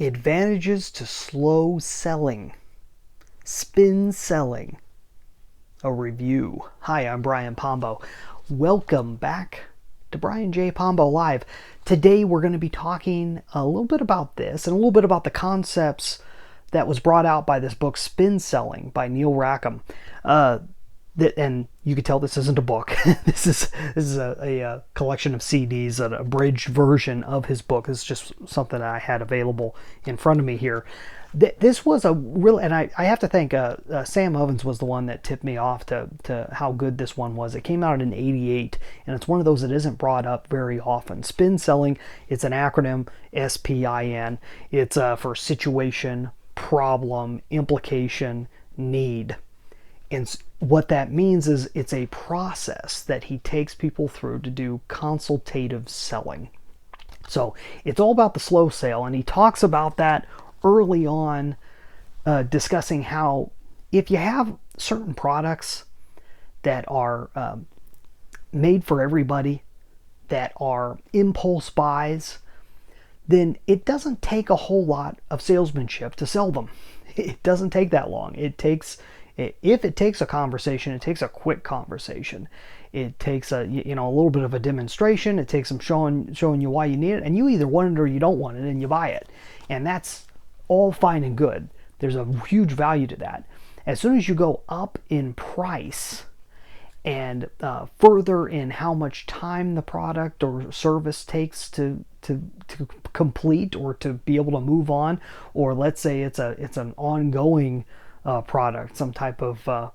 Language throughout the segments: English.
Advantages to slow selling. Spin selling. A review. Hi, I'm Brian Pombo. Welcome back to Brian J. Pombo Live. Today we're going to be talking a little bit about this and a little bit about the concepts that was brought out by this book, Spin Selling by Neil Rackham. And you can tell this isn't a book. This is a collection of CDs, an abridged version of his book. It's just something that I had available in front of me here. This was a real, and I have to thank Sam Ovens was the one that tipped me off to how good this one was. It came out in '88, and it's one of those that isn't brought up very often. Spin selling, it's an acronym, SPIN. It's for situation, problem, implication, need. And what that means is it's a process that he takes people through to do consultative selling. So it's all about the slow sale, and he talks about that early on, discussing how if you have certain products that are made for everybody, that are impulse buys, then it doesn't take a whole lot of salesmanship to sell them. It doesn't take that long. If it takes a conversation, it takes a quick conversation. It takes a little bit of a demonstration. It takes some showing you why you need it, and you either want it or you don't want it, and you buy it. And that's all fine and good. There's a huge value to that. As soon as you go up in price and further in how much time the product or service takes to complete or to be able to move on, or let's say it's an ongoing product, some type of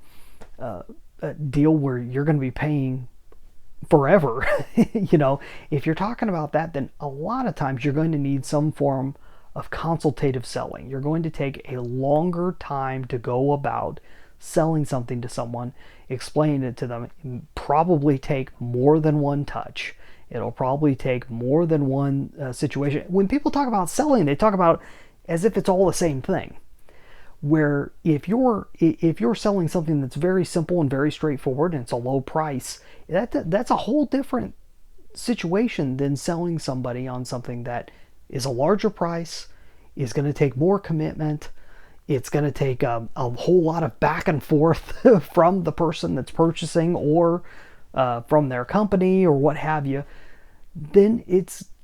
deal where you're going to be paying forever. If you're talking about that, then a lot of times you're going to need some form of consultative selling. You're going to take a longer time to go about selling something to someone, explaining it to them. Probably take more than one touch. It'll probably take more than one situation. When people talk about selling, they talk about as if it's all the same thing. Where if you're selling something that's very simple and very straightforward and it's a low price, that's a whole different situation than selling somebody on something that is a larger price, is going to take more commitment. It's going to take a whole lot of back and forth from the person that's purchasing or from their company or what have you. Then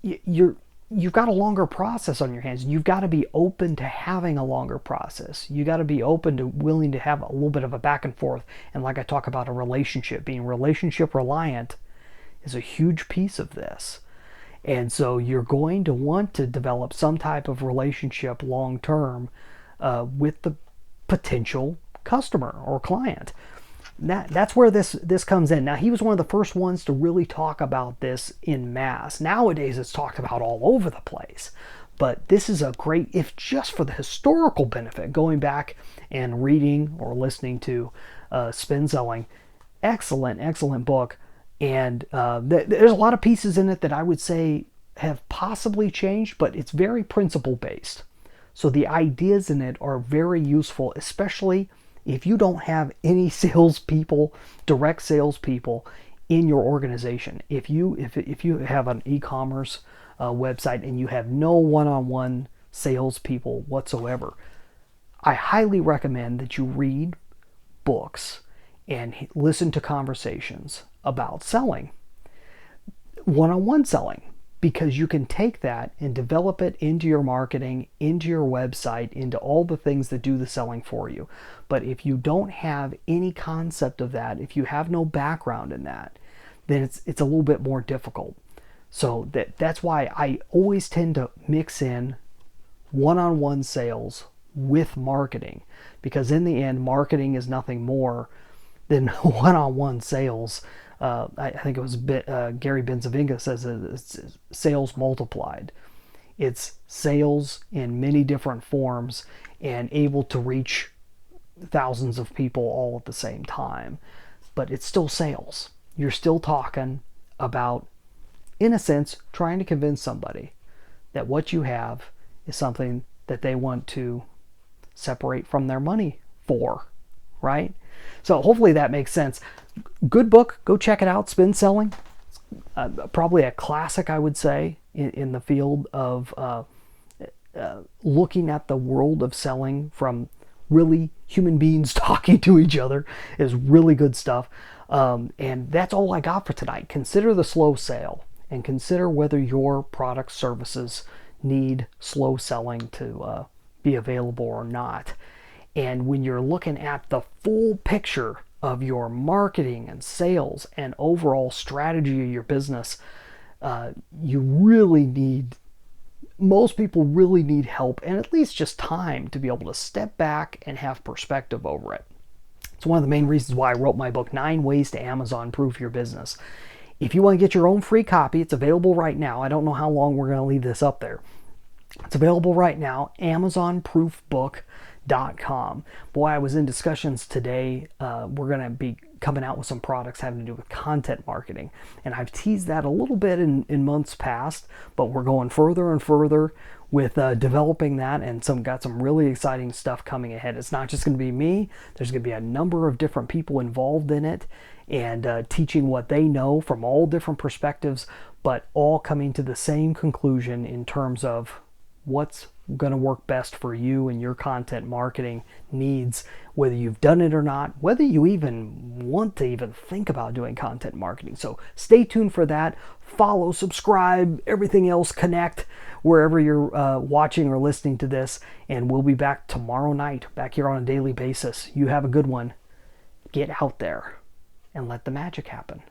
you've got a longer process on your hands. You've got to be open to having a longer process. You got to be open to willing to have a little bit of a back and forth. And like I talk about a relationship, being relationship reliant is a huge piece of this. And so you're going to want to develop some type of relationship long term with the potential customer or client. That's where this comes in. Now, he was one of the first ones to really talk about this in mass. Nowadays, it's talked about all over the place. But this is a great, if just for the historical benefit, going back and reading or listening to Spin Selling, excellent book. And there's a lot of pieces in it that I would say have possibly changed, but it's very principle based. So the ideas in it are very useful, especially if you don't have any salespeople, direct salespeople in your organization. If you have an e-commerce website and you have no one-on-one salespeople whatsoever, I highly recommend that you read books and listen to conversations about selling, one-on-one selling, because you can take that and develop it into your marketing, into your website, into all the things that do the selling for you. But if you don't have any concept of that, if you have no background in that, then it's a little bit more difficult. So that's why I always tend to mix in one-on-one sales with marketing, because in the end, marketing is nothing more than one-on-one sales. I think it was Gary Benzavinga says it's sales multiplied. It's sales in many different forms and able to reach thousands of people all at the same time. But it's still sales. You're still talking about, in a sense, trying to convince somebody that what you have is something that they want to separate from their money for, right? So hopefully that makes sense. Good book. Go check it out. Spin Selling. Probably a classic, I would say, in the field of looking at the world of selling from really human beings talking to each other is really good stuff. And that's all I got for tonight. Consider the slow sale and consider whether your product services need slow selling to be available or not. And when you're looking at the full picture of your marketing and sales and overall strategy of your business, you really need, most people really need help and at least just time to be able to step back and have perspective over it. It's one of the main reasons why I wrote my book, 9 Ways to Amazon Proof Your Business. If you want to get your own free copy, it's available right now. I don't know how long we're going to leave this up there. It's available right now, AmazonProofBook.com. Boy, I was in discussions today. We're going to be coming out with some products having to do with content marketing. And I've teased that a little bit in months past, but we're going further and further with developing that, and got some really exciting stuff coming ahead. It's not just going to be me. There's going to be a number of different people involved in it and teaching what they know from all different perspectives, but all coming to the same conclusion in terms of what's going to work best for you and your content marketing needs, whether you've done it or not, whether you even want to even think about doing content marketing. So stay tuned for that. Follow, subscribe, everything else, connect wherever you're watching or listening to this, and we'll be back tomorrow night, back here on a daily basis. You have a good one. Get out there and let the magic happen.